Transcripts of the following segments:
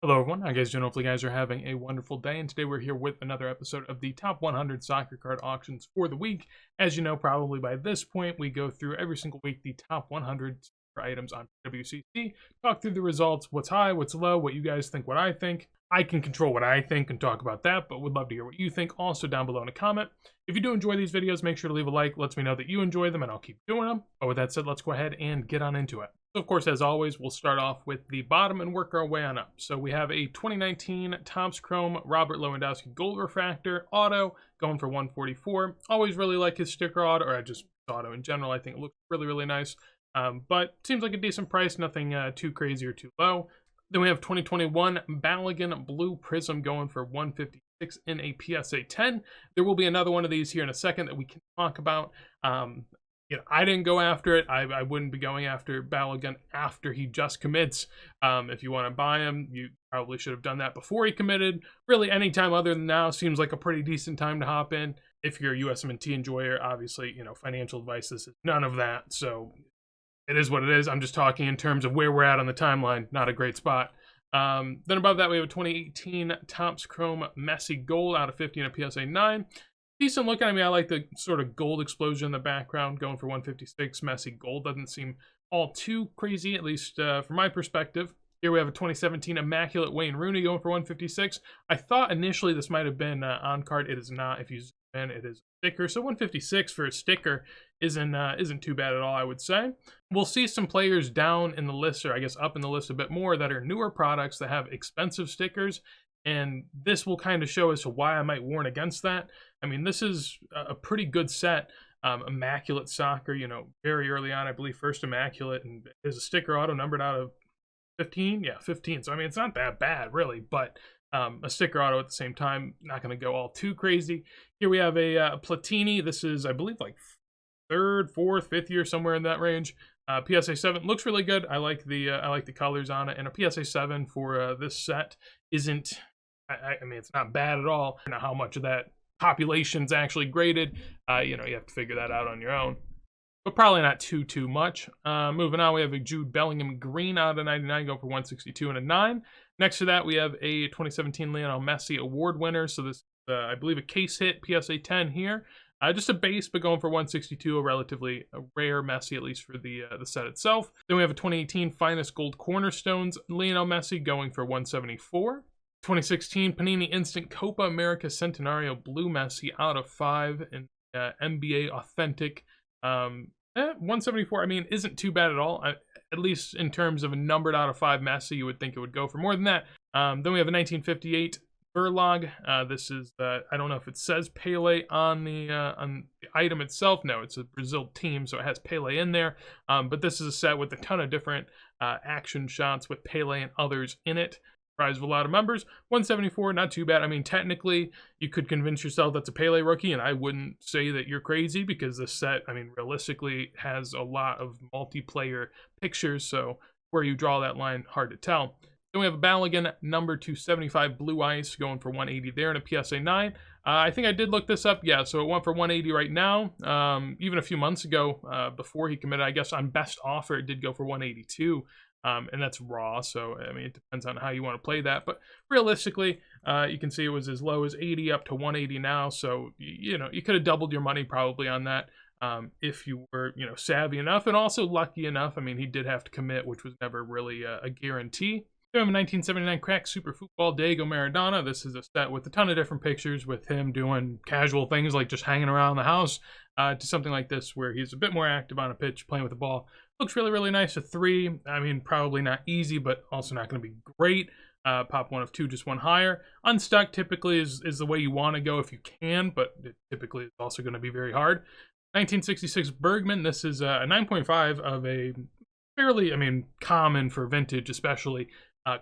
Hello everyone, how you guys doing? Hopefully you guys are having a wonderful day, and today we're here with another episode of the Top 100 Soccer Card Auctions for the week. As you know, probably by this point, we go through every single week the top 100 items on WCC, talk through the results, what's high, what's low, what you guys think, what I think. I can control what I think and talk about that, but would love to hear what you think also down below in a comment. If you do enjoy these videos, make sure to leave a like, lets me know that you enjoy them, and I'll keep doing them. But with that said, let's go ahead and get on into it. So of course, as always, we'll start off with the bottom and work our way on up. So we have a 2019 Topps Chrome Robert Lewandowski Gold Refractor Auto going for 144. Always really like his sticker auto, or just auto in general. I think it looks really nice. But seems like a decent price, nothing too crazy or too low. Then we have 2021 Balogun Blue Prism going for 156 in a PSA 10. There will be another one of these here in a second that we can talk about. I didn't go after it. I wouldn't be going after Balogun after he just commits. If you want to buy him, you probably should have done that before he committed. Really, any time other than now seems like a pretty decent time to hop in. If you're a USMNT enjoyer, obviously, financial advice, this is none of that. So it is what it is. I'm just talking in terms of where we're at on the timeline. Not a great spot. Then above that, we have a 2018 Topps Chrome Messi Gold out of 50 and a PSA 9. Decent look. I mean, I like the sort of gold explosion in the background going for 156. Messi Gold doesn't seem all too crazy, at least from my perspective. Here we have a 2017 Immaculate Wayne Rooney going for 156. I thought initially this might have been on card. It is not. If you zoom in, it is a sticker. So 156 for a sticker isn't too bad at all, I would say. We'll see some players down in the list, or I guess up in the list a bit more, that are newer products that have expensive stickers. And this will kind of show as to why I might warn against that. I mean, this is a pretty good set. Immaculate Soccer, very early on, I believe, first Immaculate, and there's a sticker auto numbered out of 15. Yeah, 15. So, I mean, it's not that bad, really, but a sticker auto at the same time, not going to go all too crazy. Here we have a Platini. This is, I believe, like third, fourth, fifth year, somewhere in that range. PSA 7 looks really good. I like the colors on it, and a PSA 7 for this set isn't. I mean, it's not bad at all. I don't know how much of that population's actually graded. You have to figure that out on your own. But probably not too much. Moving on, we have a Jude Bellingham Green out of 99 going for 162 and a 9. Next to that, we have a 2017 Lionel Messi Award winner. So this, I believe, a case hit PSA 10 here. Just a base, but going for 162, a relatively rare Messi, at least for the set itself. Then we have a 2018 Finest Gold Cornerstones Lionel Messi going for 174. 2016 Panini Instant Copa America Centenario Blue Messi out of 5 and NBA Authentic. 174, I mean, isn't too bad at all. At least in terms of a numbered out of 5 Messi, you would think it would go for more than that. Then we have a 1958 Verlog. This is, I don't know if it says Pele on the item itself. No, it's a Brazil team, so it has Pele in there. But this is a set with a ton of different action shots with Pele and others in it. Prize of a lot of members. 174, not too bad. I mean, technically, you could convince yourself that's a Pele rookie, and I wouldn't say that you're crazy, because this set, I mean, realistically has a lot of multiplayer pictures, so where you draw that line, hard to tell. Then we have a Balogun number 275 Blue Ice going for 180 there in a PSA 9. I think I did look this up. Yeah, so it went for 180 right now. Even a few months ago, before he committed, I guess on best offer, it did go for 182. And that's raw, so I mean, it depends on how you want to play that. But realistically, you can see it was as low as 80 up to 180 now. So you could have doubled your money probably on that if you were savvy enough and also lucky enough. I mean, he did have to commit, which was never really a guarantee. We have a 1979 Crack Super Football Diego Maradona. This is a set with a ton of different pictures with him doing casual things like just hanging around the house to something like this where he's a bit more active on a pitch, playing with the ball. Looks really nice. A 3. I mean, probably not easy, but also not going to be great. Pop one of 2, just one higher. Unstuck typically is the way you want to go if you can, but it typically is also going to be very hard. 1966 Bergman. This is a 9.5 of a fairly, I mean, common for vintage, especially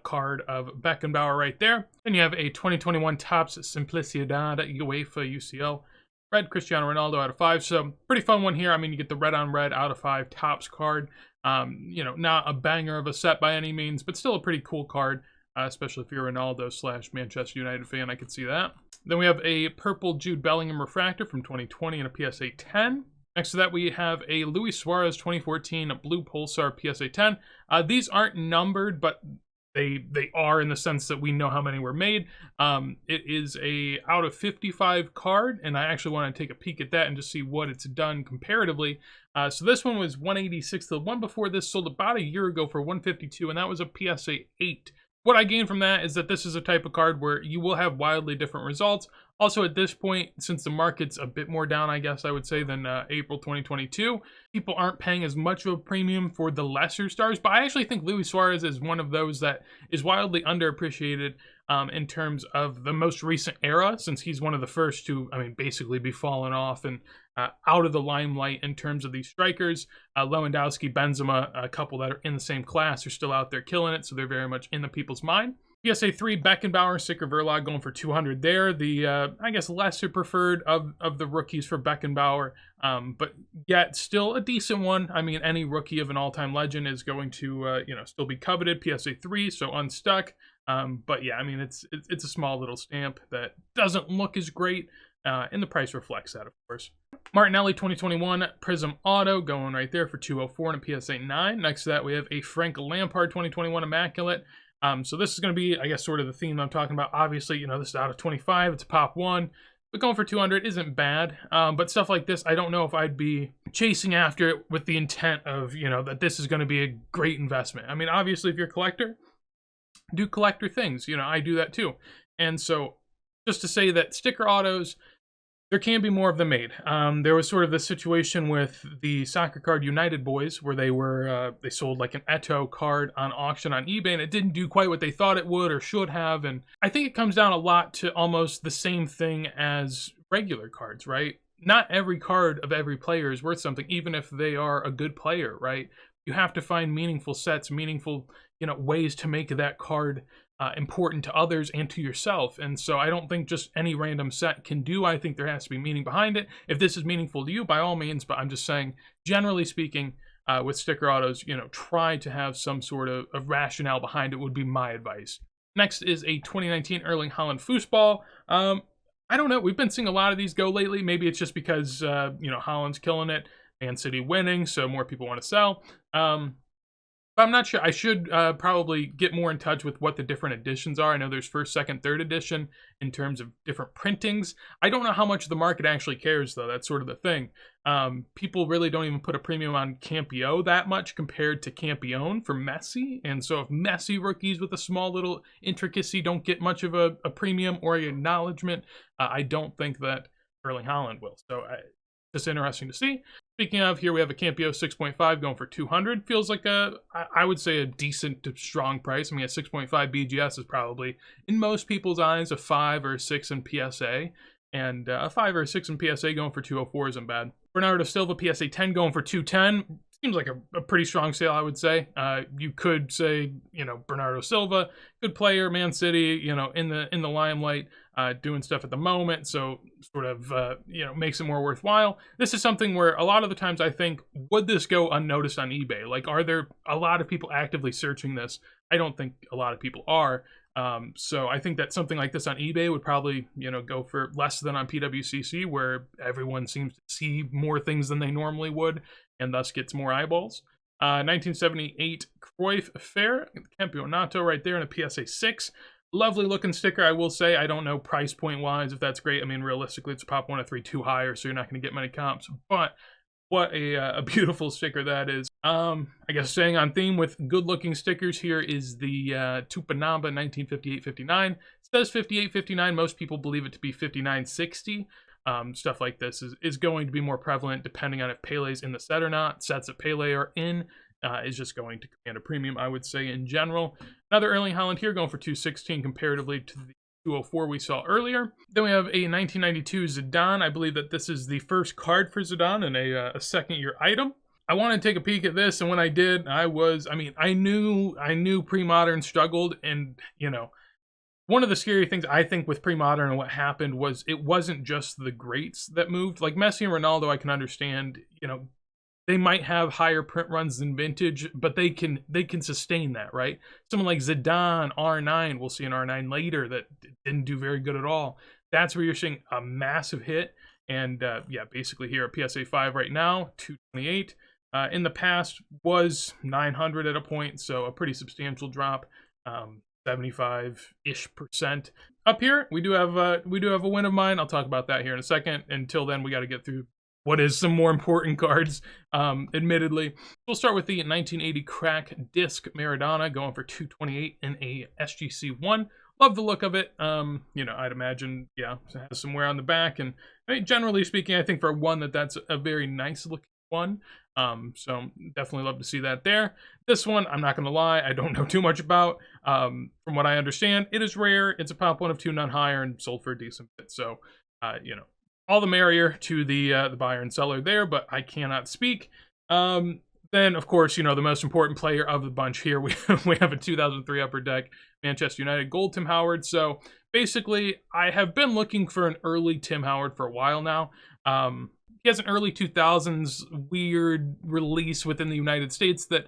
card of Beckenbauer right there. Then you have a 2021 Topps Simplicidad UEFA UCL red Cristiano Ronaldo out of 5. So pretty fun one here. I mean, you get the red on red out of 5 Topps card. Not a banger of a set by any means, but still a pretty cool card, especially if you're a Ronaldo / Manchester United fan. I could see that. Then we have a purple Jude Bellingham refractor from 2020 and a PSA 10. Next to that, we have a Luis Suarez 2014 Blue Pulsar PSA 10. These aren't numbered, but they are, in the sense that we know how many were made. It is a out of 55 card, and I actually want to take a peek at that and just see what it's done comparatively. So this one was 186. The one before this sold about a year ago for 152, and that was a PSA 8. What I gained from that is that this is a type of card where you will have wildly different results. Also, at this point, since the market's a bit more down, I guess I would say, than April 2022, people aren't paying as much of a premium for the lesser stars. But I actually think Luis Suarez is one of those that is wildly underappreciated in terms of the most recent era, since he's one of the first to, I mean, basically be fallen off and out of the limelight in terms of these strikers. Lewandowski, Benzema, a couple that are in the same class, are still out there killing it, so they're very much in the people's mind. PSA 3, Beckenbauer, Sticker Verlag going for 200 there. The, I guess, lesser preferred of the rookies for Beckenbauer, but yet still a decent one. I mean, any rookie of an all-time legend is going to, still be coveted. PSA 3, so unstuck. But yeah, I mean, it's a small little stamp that doesn't look as great, and the price reflects that, of course. Martinelli 2021 Prism Auto going right there for 204 and a PSA 9. Next to that, we have a Frank Lampard 2021 Immaculate. So this is going to be, I guess, sort of the theme I'm talking about. Obviously, this is out of 25. It's a pop 1. But going for 200 isn't bad. But stuff like this, I don't know if I'd be chasing after it with the intent of, that this is going to be a great investment. I mean, obviously, if you're a collector, do collector things. I do that too. And so just to say that sticker autos, there can be more of them made. There was sort of this situation with the Soccer Card United boys where they sold like an Eto'o card on auction on eBay, and it didn't do quite what they thought it would or should have. And I think it comes down a lot to almost the same thing as regular cards, right? Not every card of every player is worth something, even if they are a good player, right? You have to find meaningful sets, meaningful, ways to make that card important to others and to yourself. And so I don't think just any random set can do. I think there has to be meaning behind it. If this is meaningful to you, by all means, but I'm just saying, generally speaking, with sticker autos, try to have some sort of rationale behind it would be my advice. Next is a 2019 Erling Haaland foosball. I don't know. We've been seeing a lot of these go lately. Maybe it's just because, Haaland's killing it, Man City winning, so more people want to sell. But I'm not sure. I should probably get more in touch with what the different editions are. I know there's first, second, third edition in terms of different printings. I don't know how much the market actually cares, though. That's sort of the thing. People really don't even put a premium on Campione that much compared to Campione for Messi. And so if Messi rookies with a small little intricacy don't get much of a premium or an acknowledgement, I don't think that Erling Haaland will. So it's interesting to see. Speaking of, here we have a Campione 6.5 going for 200. Feels like I would say a decent to strong price. I mean, a 6.5 BGS is probably, in most people's eyes, a 5 or a 6 in PSA. And a 5 or a 6 in PSA going for 204 isn't bad. Bernardo Silva, PSA 10 going for 210. Seems like a pretty strong sale, I would say. You could say, Bernardo Silva, good player, Man City, in the limelight, doing stuff at the moment, so sort of, makes it more worthwhile. This is something where a lot of the times I think, would this go unnoticed on eBay? Like, are there a lot of people actively searching this? I don't think a lot of people are. So I think that something like this on eBay would probably, go for less than on PWCC, where everyone seems to see more things than they normally would, and thus gets more eyeballs. 1978 Cruyff Affair, Campeonato right there in a PSA 6. Lovely looking sticker, I will say. I don't know price point wise if that's great. I mean, realistically, it's a pop 1 of 3 too higher, so you're not going to get many comps. But what a beautiful sticker that is. I guess staying on theme with good looking stickers, here is the Tupanamba 1958-59. It says 58-59. Most people believe it to be 59-60. Stuff like this is going to be more prevalent depending on if Pele's in the set or not. Sets that Pele are in is just going to command a premium, I would say, in general. Another Erling Haaland here going for 216 comparatively to the 204 we saw earlier. Then we have a 1992 Zidane. I believe that this is the first card for Zidane and a second-year item. I wanted to take a peek at this, and when I did, I knew pre-modern struggled, and, one of the scary things I think with pre-modern and what happened was it wasn't just the greats that moved. Like Messi and Ronaldo, I can understand, they might have higher print runs than vintage, but they can sustain that, right? Someone like Zidane, R9, we'll see an R9 later that didn't do very good at all. That's where you're seeing a massive hit. And basically here at PSA 5 right now, 228. In the past was 900 at a point, so a pretty substantial drop. 75-ish%. Up here, we do have a win of mine. I'll talk about that here in a second. Until then, we got to get through what is some more important cards, admittedly. We'll start with the 1980 Crack Disc Maradona, going for 228 in a SGC1. Love the look of it. You know, I'd imagine, yeah, it has some wear on the back, and I mean, generally speaking, I think for one that's a very nice looking one. So definitely love to see that there. This one, I'm not gonna lie, I don't know too much about. From what I understand, it is rare. It's a pop 1 of 2, none higher, and sold for a decent bit. So, you know, all the merrier to the buyer and seller there. But I cannot speak. Then, of course, you know, the most important player of the bunch here, we have a 2003 Upper Deck Manchester United Gold Tim Howard. So basically, I have been looking for an early Tim Howard for a while now. He has an early 2000s weird release within the United States that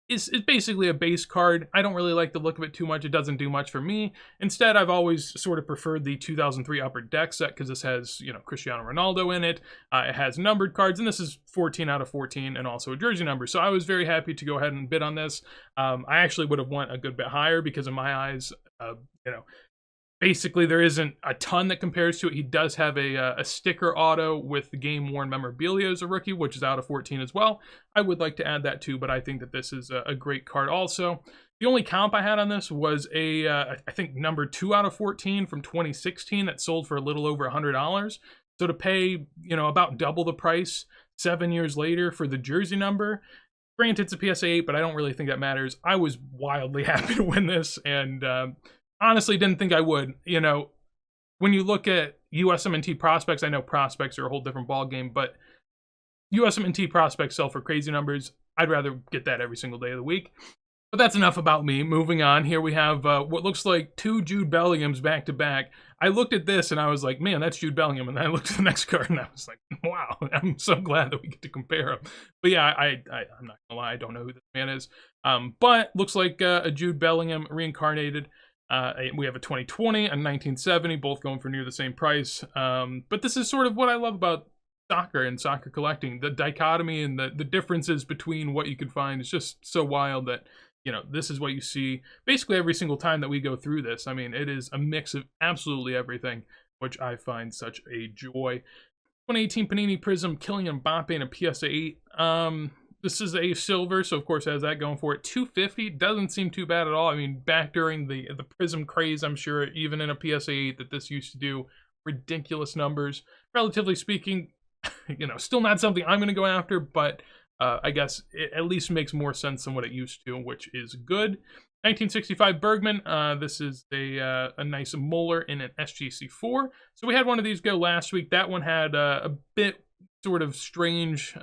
is basically a base card. I don't really like the look of it too much. It doesn't do much for me. Instead, I've always sort of preferred the 2003 Upper Deck set because this has, you know, Cristiano Ronaldo in it. It has numbered cards, and this is 14 out of 14 and also a jersey number. So I was very happy to go ahead and bid on this. I actually would have went a good bit higher because in my eyes, you know, basically, there isn't a ton that compares to it. He does have a sticker auto with the game-worn memorabilia as a rookie, which is out of 14 as well. I would like to add that too, but I think that this is a great card also. The only comp I had on this was I think number 2 out of 14 from 2016 that sold for a little over $100. So to pay, you know, about double the price 7 years later for the jersey number, granted it's a PSA 8, but I don't really think that matters. I was wildly happy to win this, and honestly didn't think I would. You know, when you look at USMNT prospects, I know prospects are a whole different ballgame, but USMNT prospects sell for crazy numbers. I'd rather get that every single day of the week. But that's enough about me. Moving on, here we have what looks like 2 Jude Bellinghams back to back. I looked at this and I was like, man, that's Jude Bellingham. And then I looked at the next card and I was like, wow, I'm so glad that we get to compare them. But yeah, I'm not gonna lie, I don't know who this man is. But looks like a Jude Bellingham reincarnated. We have a 2020, a 1970, both going for near the same price. But this is sort of what I love about soccer and soccer collecting. The dichotomy and the differences between what you can find is just so wild that, you know, this is what you see basically every single time that we go through this. I mean, it is a mix of absolutely everything, which I find such a joy. 2018 Panini Prism Kylian Mbappe in a PSA 8. This is a silver, so of course it has that going for it. 250 doesn't seem too bad at all. I mean, back during the Prism craze, I'm sure even in a PSA 8 that this used to do ridiculous numbers. Relatively speaking, you know, still not something I'm going to go after, but I guess it at least makes more sense than what it used to, which is good. 1965 Bergman. This is a nice molar in an SGC4. So we had one of these go last week. That one had a bit sort of strange,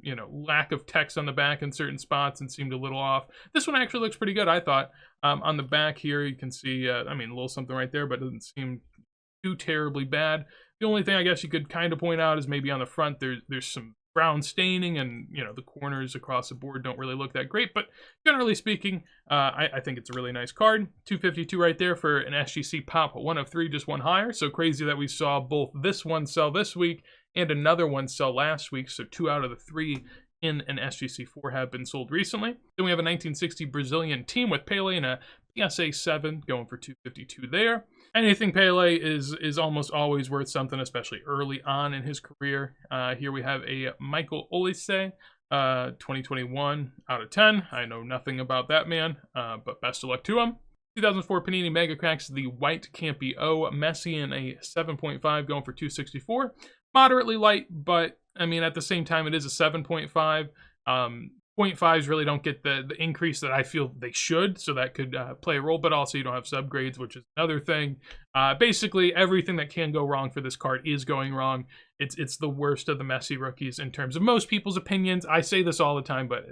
you know, lack of text on the back in certain spots and seemed a little off. This one actually looks pretty good, I thought. On the back here, you can see, I mean, a little something right there, but it doesn't seem too terribly bad. The only thing I guess you could kind of point out is maybe on the front, there's some brown staining, and, you know, the corners across the board don't really look that great, but generally speaking, I think it's a really nice card. 252 right there for an SGC pop 1 of 3, just one higher. So crazy that we saw both this one sell this week and another one sell last week. So 2 out of the 3 in an SGC4 have been sold recently. Then we have a 1960 Brazilian team with Pele and a PSA 7 going for 252 there. Anything Pele is almost always worth something, especially early on in his career. Here we have a Michael Olise, 2021 out of 10. I know nothing about that man, but best of luck to him. 2004 Panini Mega Cracks, the white Campy O Messi in a 7.5 going for 264. Moderately light, but I mean, at the same time, it is a 7.5. 0.5s really don't get the increase that I feel they should, so that could play a role, but also you don't have subgrades, which is another thing. Basically, everything that can go wrong for this card is going wrong. It's the worst of the Messi rookies in terms of most people's opinions. I say this all the time, but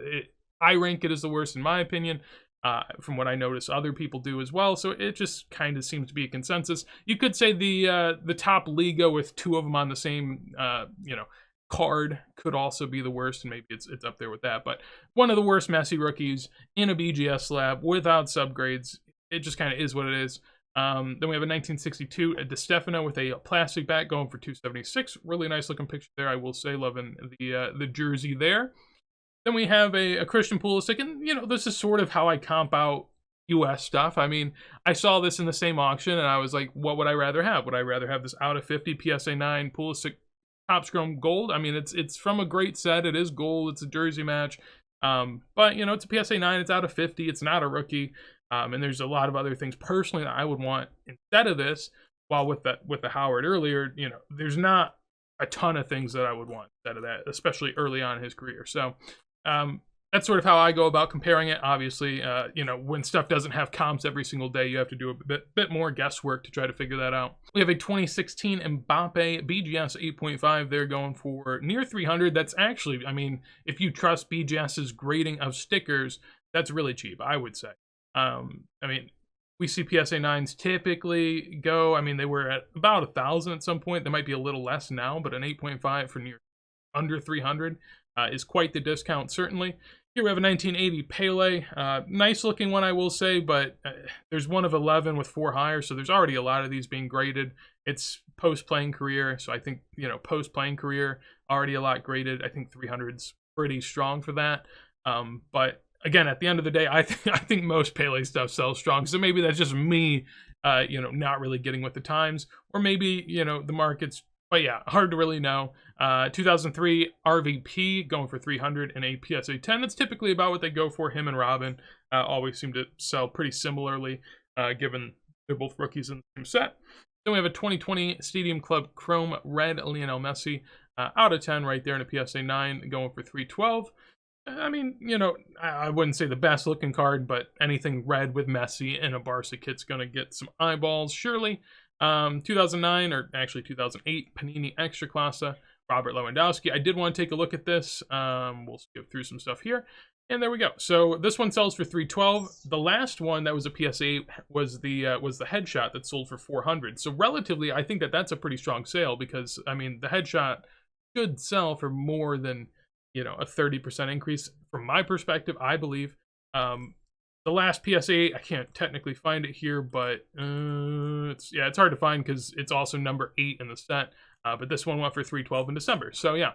I rank it as the worst in my opinion. From what I notice, other people do as well, so it just kind of seems to be a consensus. You could say the top Liga with 2 of them on the same, you know, card could also be the worst, and maybe it's up there with that, but one of the worst Messi rookies in a BGS slab without subgrades. It just kind of is what it is. Then we have a 1962 Di Stefano with a plastic back going for 276. Really nice looking picture there, I will say. Loving the jersey there. Then we have a Christian Pulisic, and you know, this is sort of how I comp out, US stuff. I mean, I saw this in the same auction and I was like, what would I rather have? Would I rather have this out of 50 PSA 9 Pulisic Topps Chrome Gold? I mean, it's from a great set. It is gold. It's a jersey match. But, you know, it's a PSA 9. It's out of 50. It's not a rookie. And there's a lot of other things personally that I would want instead of this. While with the Howard earlier, you know, there's not a ton of things that I would want instead of that, especially early on in his career. So that's sort of how I go about comparing it. Obviously, you know, when stuff doesn't have comps every single day, you have to do a bit more guesswork to try to figure that out. We have a 2016 Mbappe BGS 8.5. They're going for near 300. That's actually, I mean, if you trust BGS's grading of stickers, that's really cheap, I would say. I mean, we see PSA 9s typically go, I mean, they were at about 1,000 at some point. They might be a little less now, but an 8.5 for near under 300 is quite the discount, certainly. Here we have a 1980 Pele. Nice looking one, I will say, but there's one of 11 with 4 higher, so there's already a lot of these being graded. It's post-playing career, so I think, you know, post-playing career, already a lot graded. I think 300's pretty strong for that. But again, at the end of the day, I think most Pele stuff sells strong. So maybe that's just me, you know, not really getting with the times, or maybe, you know, the market's. But yeah, hard to really know. 2003 RVP going for 300 and a PSA 10. That's typically about what they go for. Him and Robin always seem to sell pretty similarly, given they're both rookies in the same set. Then we have a 2020 Stadium Club Chrome Red Lionel Messi out of 10 right there in a PSA 9 going for 312. I mean, you know, I wouldn't say the best looking card, but anything red with Messi and a Barca kit's going to get some eyeballs, surely. 2009, or actually 2008, Panini Extraclasa, Robert Lewandowski. I did want to take a look at this. We'll skip through some stuff here. And there we go. So this one sells for 312. The last one that was a PSA was the headshot that sold for 400. So relatively, I think that's a pretty strong sale because, I mean, the headshot should sell for more than, you know, a 30% increase from my perspective, I believe. The last PSA, I can't technically find it here, but it's hard to find because it's also number 8 in the set. But this one went for 312 in December. So yeah,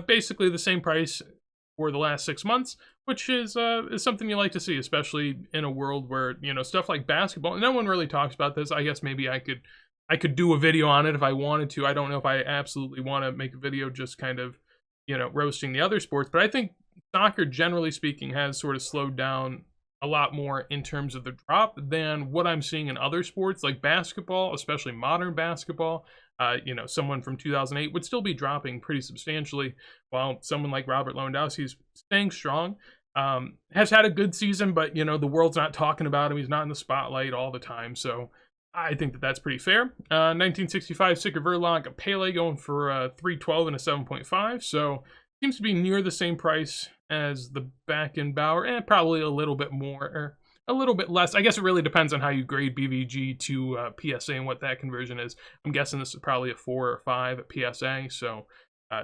basically the same price for the last 6 months, which is something you like to see, especially in a world where, you know, stuff like basketball. No one really talks about this. I guess maybe I could do a video on it if I wanted to. I don't know if I absolutely want to make a video just kind of, you know, roasting the other sports, but I think soccer, generally speaking, has sort of slowed down a lot more in terms of the drop than what I'm seeing in other sports like basketball, especially modern basketball. You know, someone from 2008 would still be dropping pretty substantially, while someone like Robert Lewandowski is staying strong. Has had a good season, but, you know, the world's not talking about him. He's not in the spotlight all the time, so I think that's pretty fair. 1965 Sicker Verlag, Pele going for 312 and a 7.5, so seems to be near the same price as the Beckenbauer, and probably a little bit more, or a little bit less. I guess it really depends on how you grade BVG to PSA and what that conversion is. I'm guessing this is probably a 4 or 5 at PSA, so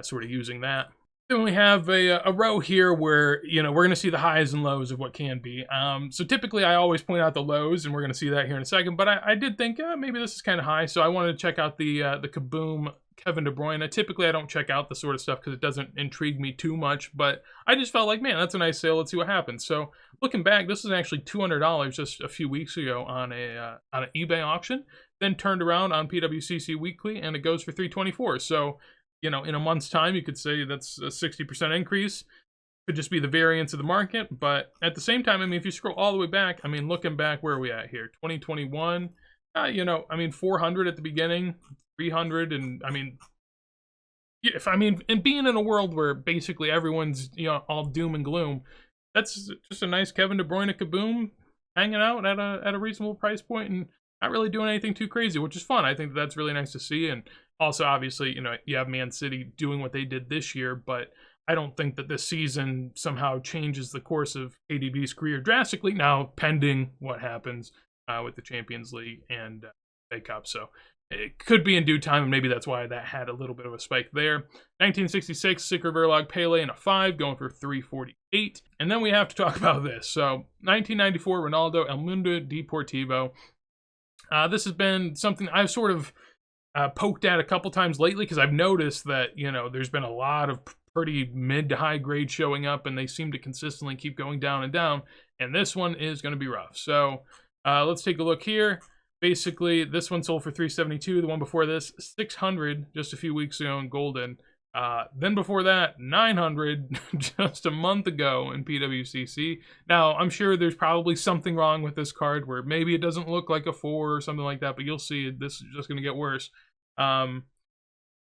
sort of using that. Then we have a row here where, you know, we're going to see the highs and lows of what can be. So typically I always point out the lows, and we're going to see that here in a second, but I did think maybe this is kind of high, so I wanted to check out the Kaboom Kevin De Bruyne. Typically I don't check out the sort of stuff because it doesn't intrigue me too much, but I just felt like, man, that's a nice sale. Let's see what happens. So looking back, this was actually $200 just a few weeks ago on an eBay auction, then turned around on PWCC Weekly, and it goes for $324. So, you know, in a month's time, you could say that's a 60% increase. Could just be the variance of the market, but at the same time, I mean, if you scroll all the way back, I mean, looking back, where are we at here? 2021, you know, I mean, 400 at the beginning, 300, and I mean, and being in a world where basically everyone's, you know, all doom and gloom, that's just a nice Kevin De Bruyne Kaboom hanging out at a reasonable price point and not really doing anything too crazy, which is fun. I think that's really nice to see. And also, obviously, you know, you have Man City doing what they did this year, but I don't think that this season somehow changes the course of KDB's career drastically, now pending what happens with the Champions League and FA Cup. So it could be in due time, and maybe that's why that had a little bit of a spike there. 1966, Sicker Verlag Pele in a 5, going for 348. And then we have to talk about this. So 1994 Ronaldo El Mundo Deportivo. This has been something I've sort of poked at a couple times lately, because I've noticed that, you know, there's been a lot of pretty mid to high grade showing up, and they seem to consistently keep going down and down. And this one is going to be rough. So let's take a look here. Basically, this one sold for $372. The one before this, $600 just a few weeks ago in Golden. Then before that, $900 just a month ago in PWCC. Now, I'm sure there's probably something wrong with this card where maybe it doesn't look like a 4 or something like that, but you'll see this is just going to get worse.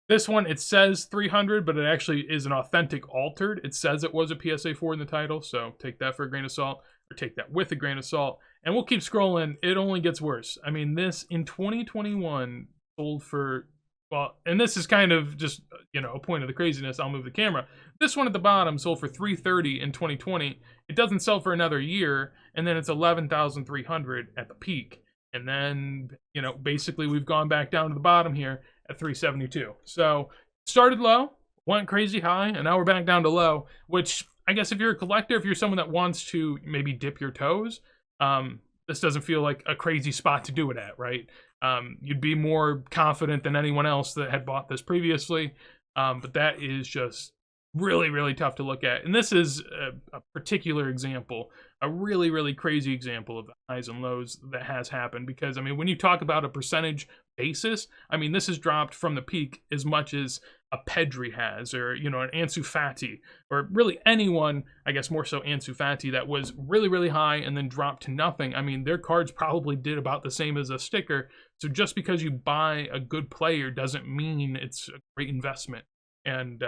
This one, it says 300, but it actually is an authentic altered. It says it was a PSA 4 in the title, so take that for a grain of salt, or take that with a grain of salt. And we'll keep scrolling. It only gets worse. I mean, this in 2021 sold for, well, and this is kind of just, you know, a point of the craziness. I'll move the camera. This one at the bottom sold for $330 in 2020. It doesn't sell for another year, and then it's $11,300 at the peak. And then, you know, basically we've gone back down to the bottom here at $372. So started low, went crazy high, and now we're back down to low, which I guess if you're a collector, if you're someone that wants to maybe dip your toes, this doesn't feel like a crazy spot to do it at, right? You'd be more confident than anyone else that had bought this previously, but that is just really, really tough to look at. And this is a particular example, a really, really crazy example of the highs and lows that has happened. Because, I mean, when you talk about a percentage basis, I mean, this has dropped from the peak as much as a Pedri has, or, you know, an Ansu Fati, or really anyone, I guess more so Ansu Fati, that was really, really high and then dropped to nothing. I mean, their cards probably did about the same as a sticker. So just because you buy a good player doesn't mean it's a great investment. And,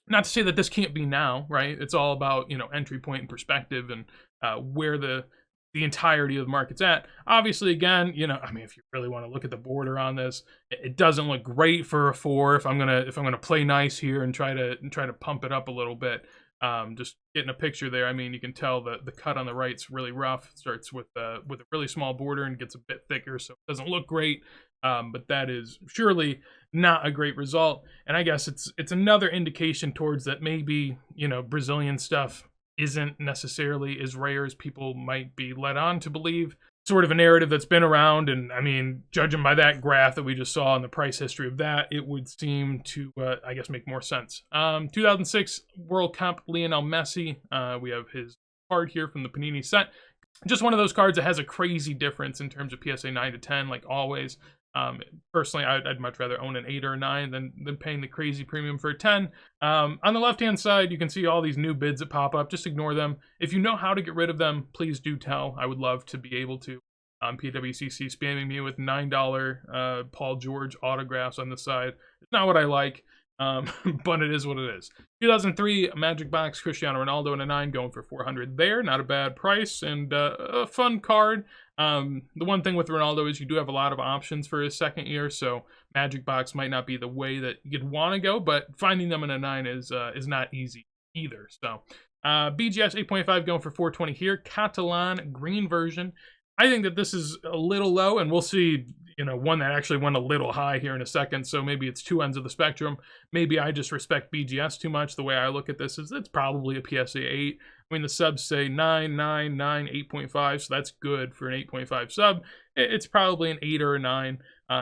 not to say that this can't be now, right? It's all about, you know, entry point and perspective, and where the entirety of the market's at. Obviously, again, you know, I mean, if you really want to look at the border on this, it doesn't look great for a 4. If I'm gonna play nice here and try to pump it up a little bit, just getting a picture there. I mean, you can tell the cut on the right's really rough. It starts with a really small border and gets a bit thicker, so it doesn't look great. But that is surely not a great result. And I guess it's another indication towards that maybe, you know, Brazilian stuff isn't necessarily as rare as people might be led on to believe. Sort of a narrative that's been around, and I mean, judging by that graph that we just saw and the price history of that, it would seem to, I guess, make more sense. 2006 World Cup, Lionel Messi. We have his card here from the Panini set. Just one of those cards that has a crazy difference in terms of PSA 9 to 10, like always. Personally, I'd much rather own an 8 or a 9 than paying the crazy premium for a 10. On the left-hand side, you can see all these new bids that pop up. Just ignore them. If you know how to get rid of them, please do tell. I would love to be able to. PWCC spamming me with $9 Paul George autographs on the side. It's not what I like, but it is what it is. 2003 Magic Box, Cristiano Ronaldo in a 9, going for $400 there. Not a bad price, and a fun card. The one thing with Ronaldo is you do have a lot of options for his second year, so Magic Box might not be the way that you'd want to go, but finding them in a 9 is not easy either. So BGS 8.5 going for $420 here. Catalan green version. I think that this is a little low, and we'll see, you know, one that actually went a little high here in a second, so maybe it's two ends of the spectrum. Maybe I just respect BGS too much. The way I look at this is it's probably a PSA 8. I mean, the subs say 9, 9, 9, 8.5, so that's good for an 8.5 sub. It's probably an 8 or a 9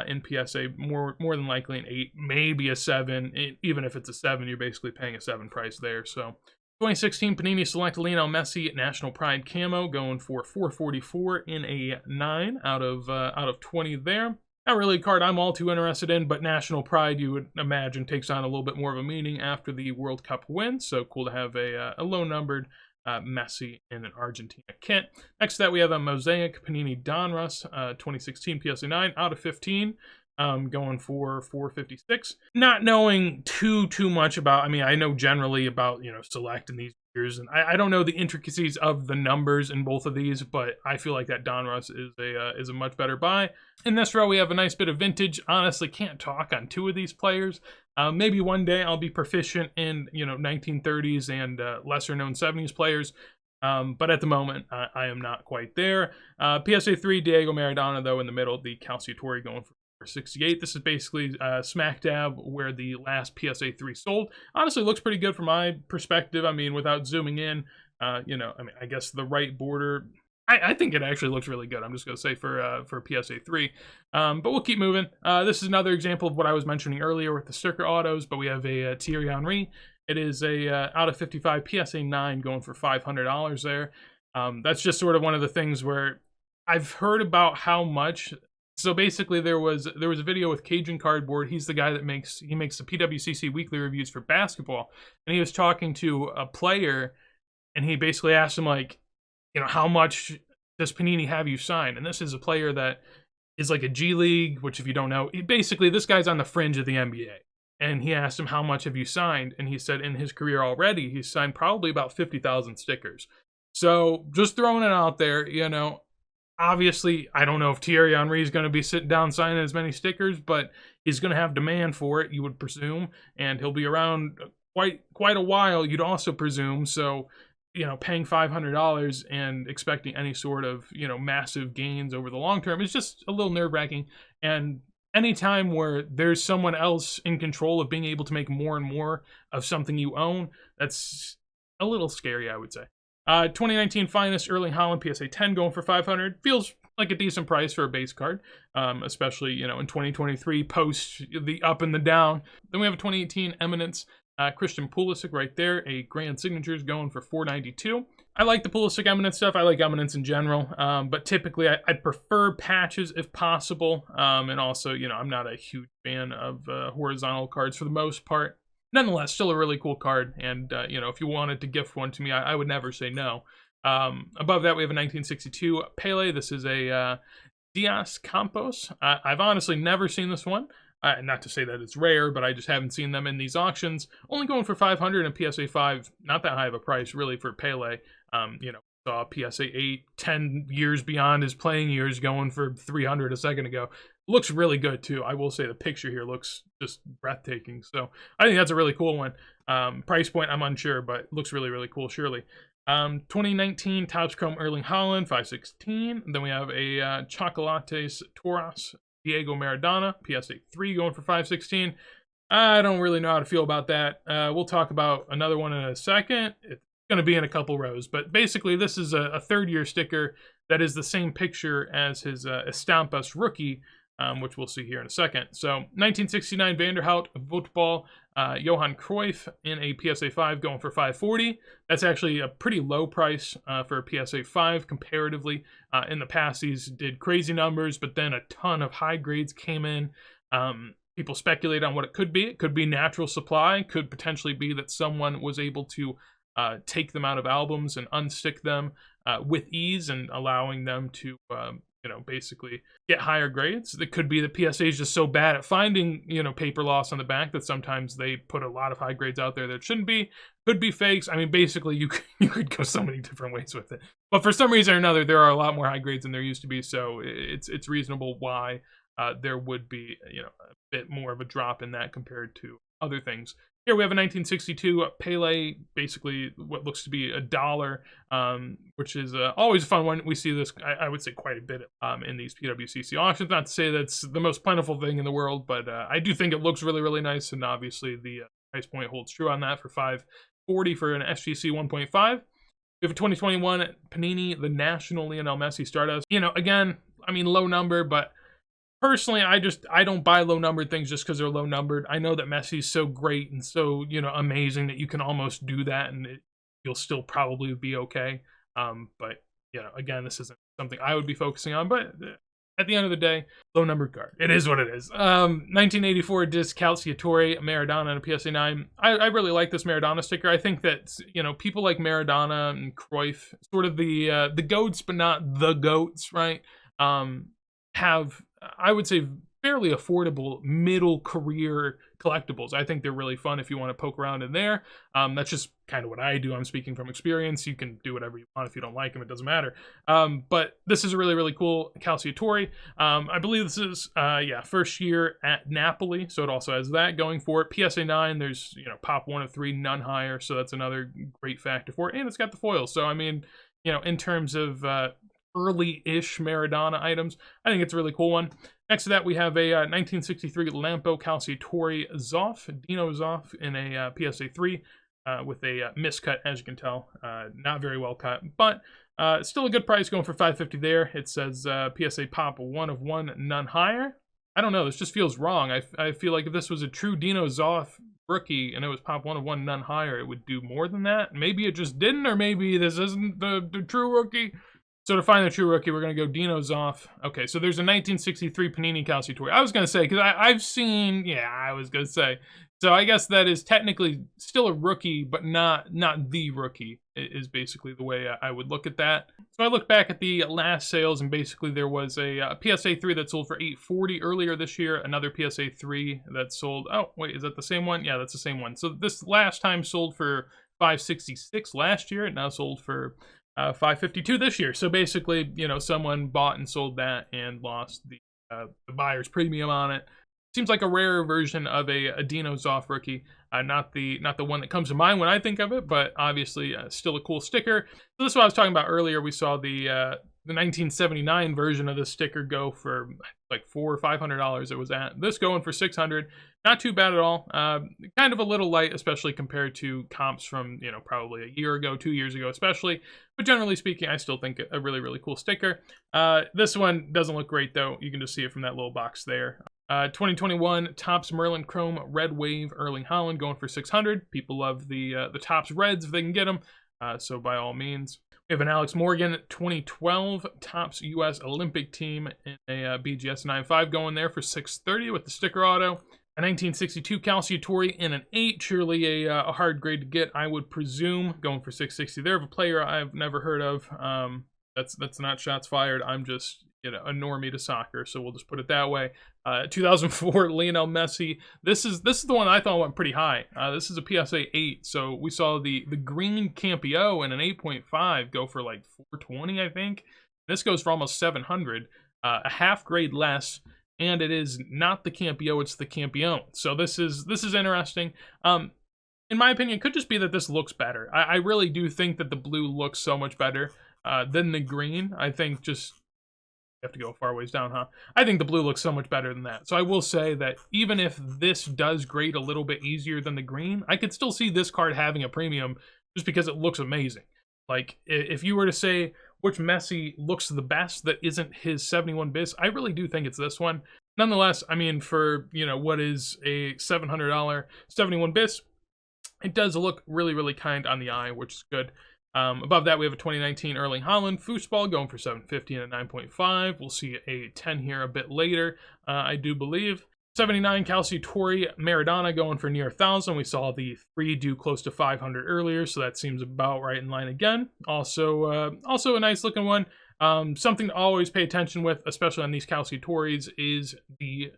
in PSA, more than likely an 8, maybe a 7. Even if it's a 7, you're basically paying a 7 price there, so... 2016 Panini Select Lionel Messi National Pride Camo going for $444 in a 9 out of 20 there. Not really a card I'm all too interested in, but National Pride, you would imagine, takes on a little bit more of a meaning after the World Cup win, so cool to have a low-numbered Messi in an Argentina kit. Next to that, we have a Mosaic Panini Donruss 2016 PSA 9 out of 15. Going for $456. Not knowing too much about, I mean, I know generally about, you know, Select in these years, and I don't know the intricacies of the numbers in both of these, but I feel like that Donruss is a much better buy. In this row, we have a nice bit of vintage. Honestly, can't talk on 2 of these players. Maybe one day I'll be proficient in, you know, 1930s and lesser known 70s players. But at the moment, I am not quite there. PSA 3, Diego Maradona, though, in the middle, the Calciatore going for 68. This is basically smack dab where the last PSA 3 sold. Honestly, looks pretty good from my perspective. I mean, without zooming in, you know, I mean, I guess the right border, I think it actually looks really good. I'm just going to say for PSA 3. But we'll keep moving. This is another example of what I was mentioning earlier with the sticker autos, but we have a Thierry Henry It is a out of 55 PSA 9 going for $500 there. That's just sort of one of the things where I've heard about how much. So basically, there was a video with Cajun Cardboard. He's the guy that makes the PWCC weekly reviews for basketball, and he was talking to a player, and he basically asked him, like, how much does Panini have you sign? And this is a player that is like a G League, which, if you don't know, basically this guy's on the fringe of the NBA. And he asked him, how much have you signed? And he said in his career already, he's signed probably about 50,000 stickers. So just throwing it out there, obviously, I don't know if Thierry Henry is going to be sitting down signing as many stickers, but he's going to have demand for it, you would presume, and he'll be around quite a while, you'd also presume. So, paying $500 and expecting any sort of, massive gains over the long term is just a little nerve-wracking. And anytime where there's someone else in control of being able to make more and more of something you own, that's a little scary, I would say. 2019 Finest Erling Haaland PSA 10 going for $500 feels like a decent price for a base card, especially in 2023 post the up and the down. Then we have a 2018 Eminence Christian Pulisic right there, a Grand Signatures going for $492. I like the Pulisic Eminence stuff. I like Eminence in general, but typically I'd prefer patches if possible. And also, I'm not a huge fan of horizontal cards for the most part. Nonetheless, still a really cool card, and if you wanted to gift one to me, I would never say no. Above that, we have a 1962 Pele. This is a Dias Campos. I've honestly never seen this one. Not to say that it's rare, but I just haven't seen them in these auctions. Only going for $500 and PSA 5, not that high of a price, really, for Pele. Saw PSA 8, 10 years beyond his playing years going for $300 a second ago. Looks really good, too. I will say the picture here looks just breathtaking. So I think that's a really cool one. Price point, I'm unsure, but looks really, really cool, surely. 2019 Topps Chrome Erling Haaland, 516. Then we have a Chocolates Toros Diego Maradona, PSA 3 going for $516. I don't really know how to feel about that. We'll talk about another one in a second. It's going to be in a couple rows, but basically this is a third-year sticker that is the same picture as his Estampas rookie, which we'll see here in a second. So 1969 Vanderhout Football, Johan Cruyff in a PSA 5 going for $540. That's actually a pretty low price for a PSA 5 comparatively. In the past, these did crazy numbers, but then a ton of high grades came in. People speculate on what it could be. It could be natural supply. Could potentially be that someone was able to take them out of albums and unstick them with ease and allowing them to basically get higher grades. It could be that PSA is just so bad at finding, paper loss on the back that sometimes they put a lot of high grades out there that shouldn't be. Could be fakes. I mean, basically, you could go so many different ways with it. But for some reason or another, there are a lot more high grades than there used to be, so it's reasonable why there would be, a bit more of a drop in that compared to other things. Here we have a 1962 Pele, basically what looks to be $1, which is always a fun one. We see this, I would say, quite a bit in these PWCC auctions. Not to say that's the most plentiful thing in the world, but I do think it looks really, really nice, and obviously the price point holds true on that for $540 for an SGC 1.5. We have a 2021 Panini, the National Lionel Messi Stardust. Again, I mean, low number, but personally, I don't buy low-numbered things just because they're low-numbered. I know that Messi's so great and so, amazing that you can almost do that and you'll still probably be okay. But, again, this isn't something I would be focusing on. But at the end of the day, low-numbered card. It is what it is. 1984 Disc Calciatore Maradona and a PSA 9. I really like this Maradona sticker. I think that, people like Maradona and Cruyff, sort of the GOATs, but not the GOATs, right, have, I would say, fairly affordable middle career collectibles. I think they're really fun if you want to poke around in there. That's just kind of what I do. I'm speaking from experience. You can do whatever you want. If you don't like them, it doesn't matter. But this is a really, really cool Calciatore. I believe this is, first year at Napoli, so it also has that going for it. PSA 9, there's, pop 1 of 3, none higher, so that's another great factor for it. And it's got the foil, so I mean, in terms of early-ish Maradona items, I think it's a really cool one. Next to that, we have a 1963 Lampo Calciatore Zoff, Dino Zoff, in a PSA 3 with a miscut, as you can tell. Not very well cut, but still a good price going for $550 there. It says PSA pop 1 of 1, none higher. I don't know, this just feels wrong. I feel like if this was a true Dino Zoff rookie and it was pop 1 of 1, none higher, it would do more than that. Maybe it just didn't, or maybe this isn't the true rookie. So to find the true rookie, we're going to go Dino Zoff. Okay, so there's a 1963 Panini Calciatore. I was going to say, because I've seen, I was going to say. So I guess that is technically still a rookie, but not the rookie, is basically the way I would look at that. So I look back at the last sales, and basically there was a PSA 3 that sold for $840 earlier this year, another PSA 3 that sold, oh, wait, is that the same one? Yeah, that's the same one. So this last time sold for $566 last year, it now sold for $552 this year. So basically, someone bought and sold that and lost the buyer's premium on it. Seems like a rarer version of a Dino Zoff rookie, not the one that comes to mind when I think of it, but obviously still a cool sticker. So this is what I was talking about earlier. We saw the 1979 version of this sticker go for like $400 or $500. It was at this going for $600. Not too bad at all. Kind of a little light, especially compared to comps from probably a year ago, 2 years ago, especially. But generally speaking, I still think a really, really cool sticker. This one doesn't look great though. You can just see it from that little box there. 2021 Topps Merlin Chrome Red Wave Erling Haaland going for $600. People love the Topps Reds if they can get them, so by all means. We have an Alex Morgan 2012 Topps U.S. Olympic Team in a BGS 9.5 going there for $630 with the sticker auto. A 1962 Calciatore in an 8, surely a hard grade to get, I would presume, going for $660 there of a player I've never heard of. That's not shots fired. I'm just a normie to soccer, so we'll just put it that way. 2004 Lionel Messi. This is the one I thought went pretty high. This is a PSA 8, so we saw the green Campio in an 8.5 go for like $420, I think. This goes for almost $700, a half grade less, and it is not the Campio, it's the Campione. So this is interesting. In my opinion, it could just be that this looks better. I really do think that the blue looks so much better than the green. I think just have to go far ways down, huh? I think the blue looks so much better than that. So I will say that even if this does grade a little bit easier than the green, I could still see this card having a premium just because it looks amazing. Like, if you were to say which Messi looks the best that isn't his 71 bis, I really do think it's this one. Nonetheless, I mean, for, what is a $700 71 bis, it does look really, really kind on the eye, which is good. Above that, we have a 2019 Erling Haaland foosball going for $750 and a 9.5. We'll see a 10 here a bit later, I do believe. 79 Calciatore Maradona going for near 1,000. We saw the 3 do close to 500 earlier, so that seems about right in line again. Also a nice looking one. Something to always pay attention with, especially on these Calciatores, is the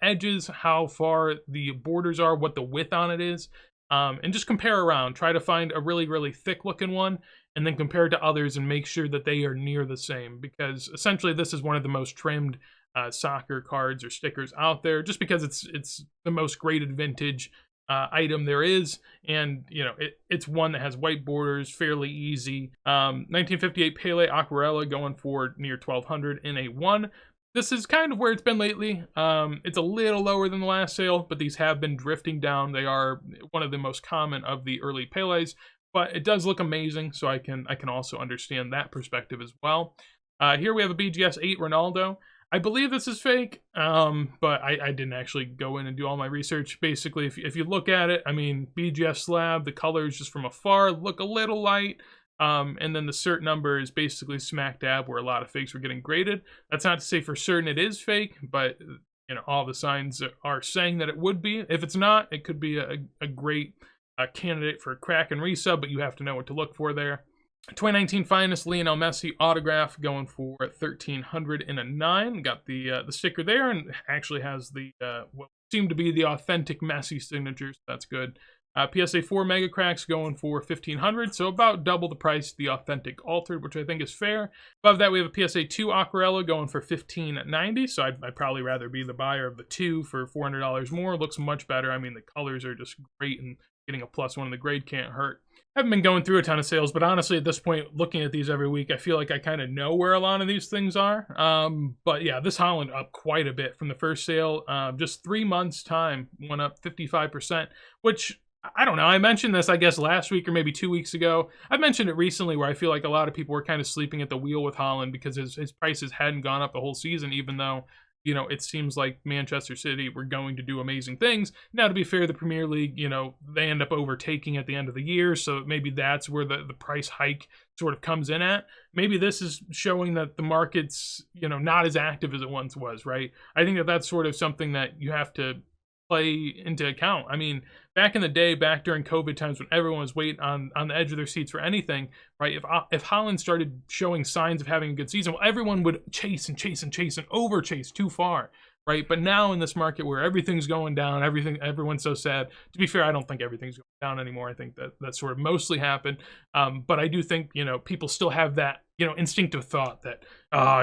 edges, how far the borders are, what the width on it is. And just compare around. Try to find a really, really thick looking one and then compare it to others and make sure that they are near the same, because essentially this is one of the most trimmed soccer cards or stickers out there, just because it's the most graded vintage item there is, and it's one that has white borders, fairly easy. 1958 Pele Aquarella going for near 1,200 in a 1. This is kind of where it's been lately. It's a little lower than the last sale, but these have been drifting down. They are one of the most common of the early Peles, but it does look amazing, so I can also understand that perspective as well. Here we have a BGS 8 Ronaldo. I believe this is fake, but I didn't actually go in and do all my research. Basically, if you look at it, I mean, BGS slab, the colors just from afar look a little light. And then the cert number is basically smack dab where a lot of fakes were getting graded. That's not to say for certain it is fake, but all the signs are saying that it would be. If it's not, it could be a great candidate for a crack and resub, but you have to know what to look for there. 2019 Finest Lionel Messi autograph going for 1,300 in a 9. Got the sticker there, and actually has the what seemed to be the authentic Messi signature, so that's good. PSA 4 Mega Cracks going for 1,500, so about double the price the authentic altered, which I think is fair. Above that, we have a PSA 2 Aquarella going for 1,590, so I'd probably rather be the buyer of the 2 for $400 more. Looks much better. I mean, the colors are just great, and getting a +1 in the grade can't hurt. I haven't been going through a ton of sales, but honestly, at this point, looking at these every week, I feel like I kind of know where a lot of these things are. But yeah, this Haaland up quite a bit from the first sale. Just 3 months' time, went up 55%, which, I don't know, I mentioned this, I guess, last week or maybe 2 weeks ago. I've mentioned it recently where I feel like a lot of people were kind of sleeping at the wheel with Haaland because his prices hadn't gone up the whole season, even though, you know, it seems like Manchester City were going to do amazing things. Now, to be fair, the Premier League, you know, they end up overtaking at the end of the year, so maybe that's where the price hike sort of comes in at. Maybe this is showing that the market's, you know, not as active as it once was, right? I think that that's sort of something that you have to play into account. I mean, back in the day, back during COVID times when everyone was waiting on the edge of their seats for anything, right? If Haaland started showing signs of having a good season, well, everyone would chase and chase and chase and over chase too far, right? But now in this market where everything's going down, everyone's so sad. To be fair, I don't think everything's going down anymore. I think that sort of mostly happened. But I do think, you know, people still have that, you know, instinctive thought that,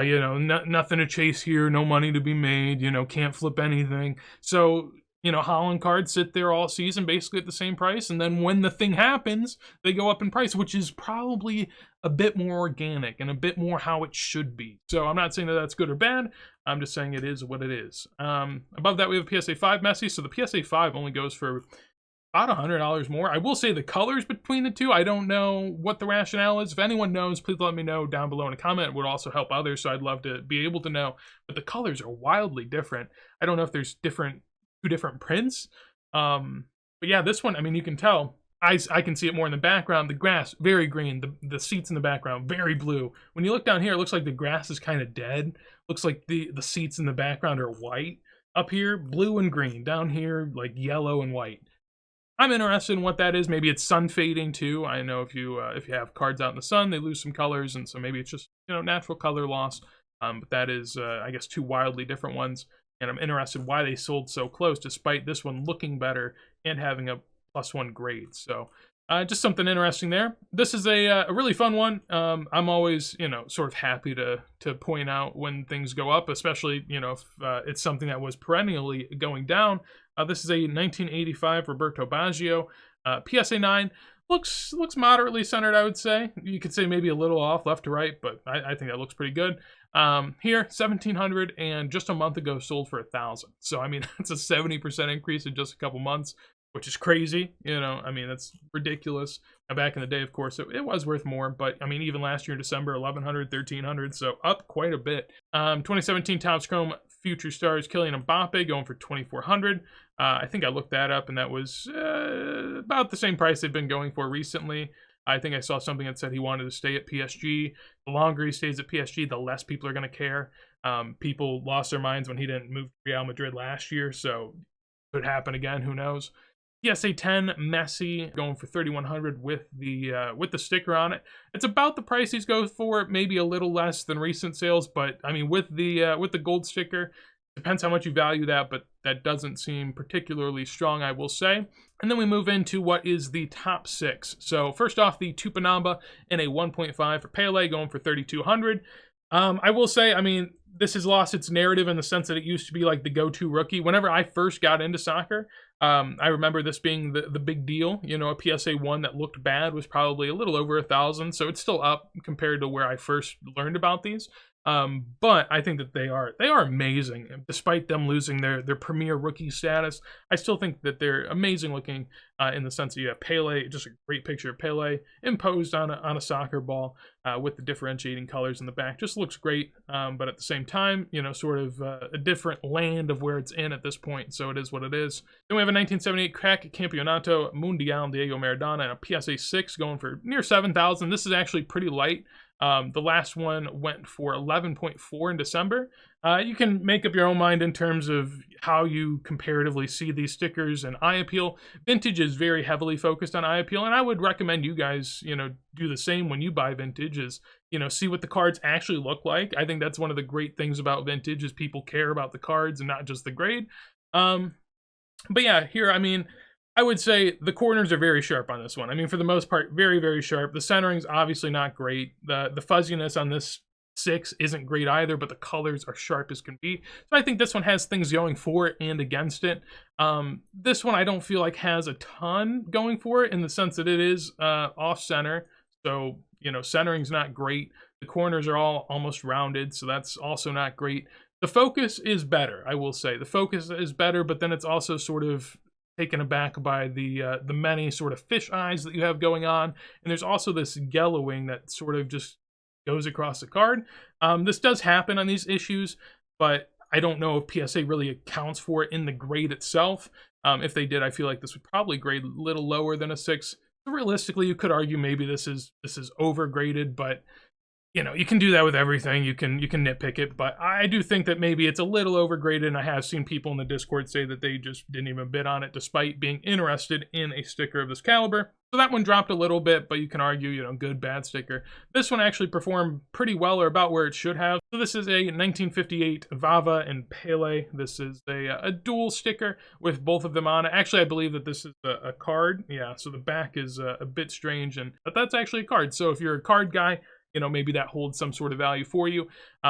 you know, nothing to chase here, no money to be made, you know, can't flip anything. So, you know, Haaland cards sit there all season basically at the same price, and then when the thing happens, they go up in price, which is probably a bit more organic and a bit more how it should be. So I'm not saying that that's good or bad. I'm just saying it is what it is. Above that, we have a PSA 5 Messi. So the PSA 5 only goes for about $100 more. I will say the colors between the two, I don't know what the rationale is. If anyone knows, please let me know down below in a comment. It would also help others, so I'd love to be able to know. But the colors are wildly different. I don't know if there's two different prints. But yeah, this one, I mean, you can tell. I can see it more in the background. The grass, very green. The seats in the background, very blue. When you look down here, it looks like the grass is kind of dead. Looks like the seats in the background are white. Up here, blue and green. Down here, like yellow and white. I'm interested in what that is. Maybe it's sun fading too. I know if you have cards out in the sun, they lose some colors, and so maybe it's just, you know, natural color loss. But that is, I guess, two wildly different ones. And I'm interested why they sold so close, despite this one looking better and having a +1 grade. So just something interesting there. This is a really fun one. I'm always, you know, sort of happy to point out when things go up, especially, you know, if it's something that was perennially going down. This is a 1985 Roberto Baggio PSA 9. Looks moderately centered, I would say. You could say maybe a little off left to right, but I think that looks pretty good. Here, 1,700, and just a month ago sold for 1,000. So, I mean, that's a 70% increase in just a couple months, which is crazy. You know, I mean, that's ridiculous. Now, back in the day, of course, it was worth more, but I mean, even last year in December, 1,100, 1,300, so up quite a bit. 2017 Topps Chrome Future Stars Kylian Mbappe going for 2,400. I think I looked that up, and that was about the same price they've been going for recently. I think I saw something that said he wanted to stay at PSG. The longer he stays at PSG, the less people are going to care. People lost their minds when he didn't move to Real Madrid last year, so it could happen again. Who knows? PSA 10 Messi going for 3,100 with the sticker on it. It's about the price he's going for, maybe a little less than recent sales, but I mean with the gold sticker. Depends how much you value that, but that doesn't seem particularly strong, I will say. And then we move into what is the top 6. So first off, the Tupanamba in a 1.5 for Pele going for 3,200. I will say, I mean, this has lost its narrative in the sense that it used to be like the go-to rookie. Whenever I first got into soccer, I remember this being the big deal. You know, a PSA 1 that looked bad was probably a little over 1,000, so it's still up compared to where I first learned about these. But I think that they are amazing. Despite them losing their premier rookie status, I still think that they're amazing looking in the sense that you have Pele, just a great picture of Pele imposed on a soccer ball with the differentiating colors in the back. Just looks great, but at the same time, you know, sort of a different land of where it's in at this point, so it is what it is. Then we have a 1978 Crack Campeonato Mundial Diego Maradona and a PSA 6 going for near 7,000. This is actually pretty light. The last one went for 11.4 in December. You can make up your own mind in terms of how you comparatively see these stickers and eye appeal. Vintage is very heavily focused on eye appeal, and I would recommend you guys, you know, do the same when you buy vintage, is, you know, see what the cards actually look like. I think that's one of the great things about vintage is people care about the cards and not just the grade. But yeah, here, I mean, I would say the corners are very sharp on this one. I mean, for the most part, very, very sharp. The centering's obviously not great. The fuzziness on this 6 isn't great either, but the colors are sharp as can be. So I think this one has things going for it and against it. This one I don't feel like has a ton going for it in the sense that it is off-center. So, you know, centering's not great. The corners are all almost rounded, so that's also not great. The focus is better, I will say. The focus is better, but then it's also sort of taken aback by the many sort of fish eyes that you have going on, and there's also this yellowing that sort of just goes across the card. This does happen on these issues, but I don't know if PSA really accounts for it in the grade itself. If they did, I feel like this would probably grade a little lower than a 6. So realistically, you could argue maybe this is overgraded, but you know, you can do that with everything. You can nitpick it, but I do think that maybe it's a little overgraded, and I have seen people in the Discord say that they just didn't even bid on it despite being interested in a sticker of this caliber. So that one dropped a little bit, but you can argue, you know, good, bad sticker. This one actually performed pretty well, or about where it should have. So this is a 1958 Vava and Pele. This is a dual sticker with both of them on it. Actually, I believe that this is a card. Yeah, so the back is a bit strange, but that's actually a card. So if you're a card guy, you know, maybe that holds some sort of value for you.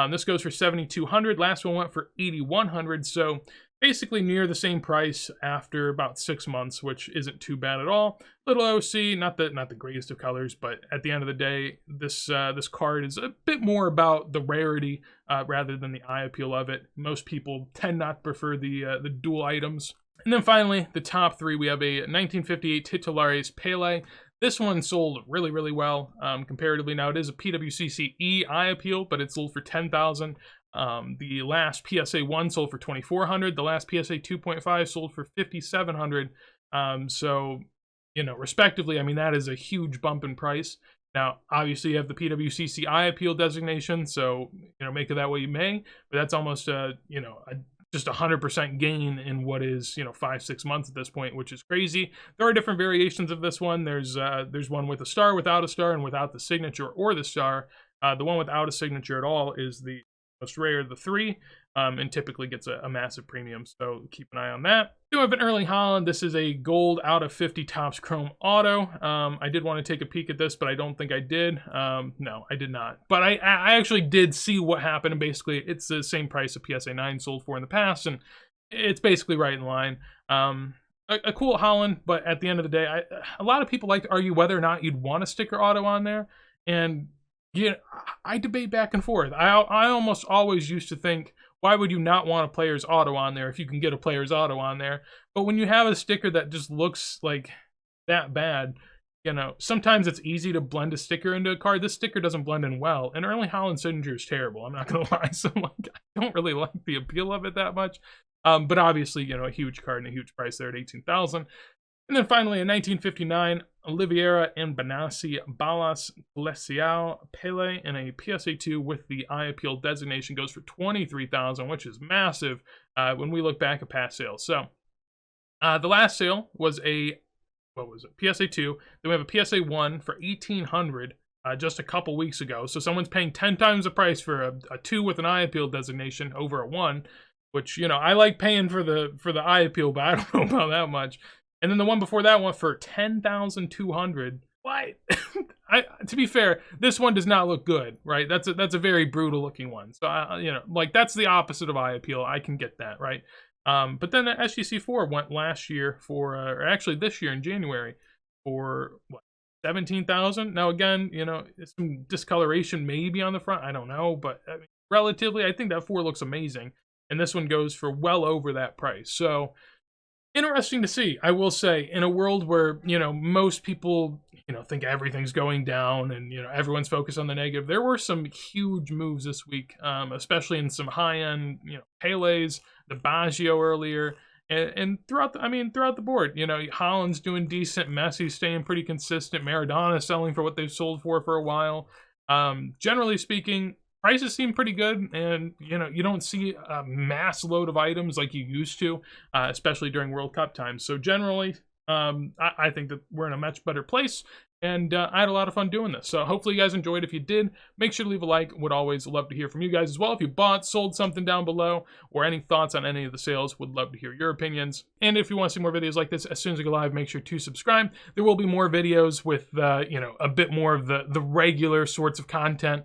This goes for $7,200. Last one went for $8,100. So basically near the same price after about 6 months, which isn't too bad at all. Little OC, not the greatest of colors, but at the end of the day, this card is a bit more about the rarity rather than the eye appeal of it. Most people tend not to prefer the dual items. And then finally, the top 3, we have a 1958 Titulares Pele. This one sold really, really well comparatively. Now, it is a PWCC eye appeal, but it sold for $10,000. The last PSA 1 sold for $2,400. The last PSA 2.5 sold for $5,700. So, you know, respectively, I mean, that is a huge bump in price. Now, obviously, you have the PWCC eye appeal designation, so, you know, make it that way you may. But that's almost just 100% gain in what is, you know, 5-6 months at this point, which is crazy. There are different variations of this one. There's one with a star, without a star, and without the signature or the star. The one without a signature at all is the most rare of the 3, and typically gets a massive premium, so keep an eye on that. We do have an Erling Haaland. This is a gold out of 50 Topps Chrome Auto. I did want to take a peek at this, but I don't think I did. No, I did not. But I actually did see what happened, and basically it's the same price a PSA 9 sold for in the past, and it's basically right in line. A cool Haaland, but at the end of the day, a lot of people like to argue whether or not you'd want a sticker auto on there, and yeah, I debate back and forth. I almost always used to think, why would you not want a player's auto on there if you can get a player's auto on there? But when you have a sticker that just looks like that bad, you know, sometimes it's easy to blend a sticker into a card. This sticker doesn't blend in well, and Erling Haaland's signature is terrible. I'm not going to lie. So like, I don't really like the appeal of it that much. But obviously, you know, a huge card and a huge price there at $18,000. And then finally, in 1959, Oliveira and Benassi Balas Glacial Pele in a PSA 2 with the eye appeal designation goes for $23,000, which is massive when we look back at past sales. So the last sale was PSA 2. Then we have a PSA 1 for $1,800 just a couple weeks ago. So someone's paying 10 times the price for a 2 with an eye appeal designation over a 1, which, you know, I like paying for the eye appeal, but I don't know about that much. And then the one before that went for $10,200. Why? To be fair, this one does not look good, right? That's a very brutal looking one. So you know, like, that's the opposite of eye appeal. I can get that, right? But then the SGC4 went last year for, or actually this year in January, for what, $17,000. Now again, you know, some discoloration maybe on the front. I don't know, but I mean, relatively, I think that 4 looks amazing, and this one goes for well over that price. So interesting to see, I will say, in a world where, you know, most people, you know, think everything's going down and, you know, everyone's focused on the negative. There were some huge moves this week, especially in some high-end, you know, Pele's, the Baggio earlier, and throughout the board. You know, Haaland's doing decent, Messi's staying pretty consistent, Maradona selling for what they've sold for a while. Generally speaking, prices seem pretty good, and, you know, you don't see a mass load of items like you used to, especially during World Cup times. So generally, I think that we're in a much better place, and I had a lot of fun doing this. So hopefully you guys enjoyed. If you did, make sure to leave a like. Would always love to hear from you guys as well. If you bought, sold something down below, or any thoughts on any of the sales, would love to hear your opinions. And if you want to see more videos like this, as soon as I go live, make sure to subscribe. There will be more videos with, you know, a bit more of the regular sorts of content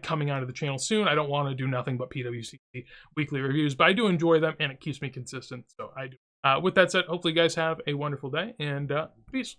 coming onto the channel soon. I don't want to do nothing but PWCC weekly reviews, but I do enjoy them, and it keeps me consistent, so I do. With that said, hopefully you guys have a wonderful day, and peace.